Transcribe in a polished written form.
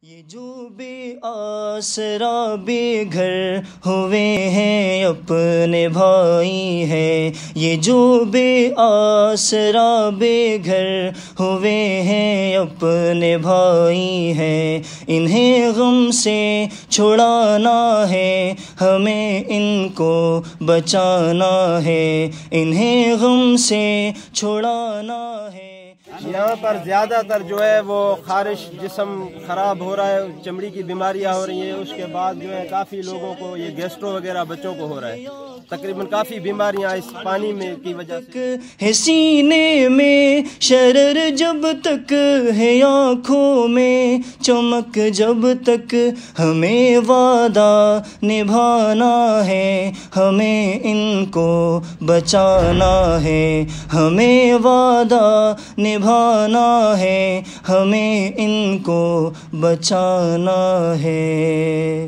یہ جو بے آسرا بے گھر ہوئے ہیں اپنے بھائی ہیں، یہ جو بے آسرا بے گھر ہوئے ہیں اپنے بھائی ہیں، انہیں غم سے چھڑانا ہے، ہمیں ان کو بچانا ہے، انہیں غم سے چھڑانا ہے۔ یہاں پر زیادہ تر جو ہے وہ خارش، جسم خراب ہو رہا ہے، چمڑی کی بیماریاں ہو رہی ہیں، اس کے بعد جو ہے کافی لوگوں کو یہ گیسٹرو وغیرہ بچوں کو ہو رہا ہے، تقریباً کافی بیماریاں اس پانی میں کی وجہ سے ہے۔ سینے میں شرر جب تک ہے، آنکھوں میں چمک جب تک، ہمیں وعدہ نبھانا ہے، ہمیں ان کو بچانا ہے، ہمیں وعدہ نبھانا ہے، ہمیں ان کو بچانا ہے۔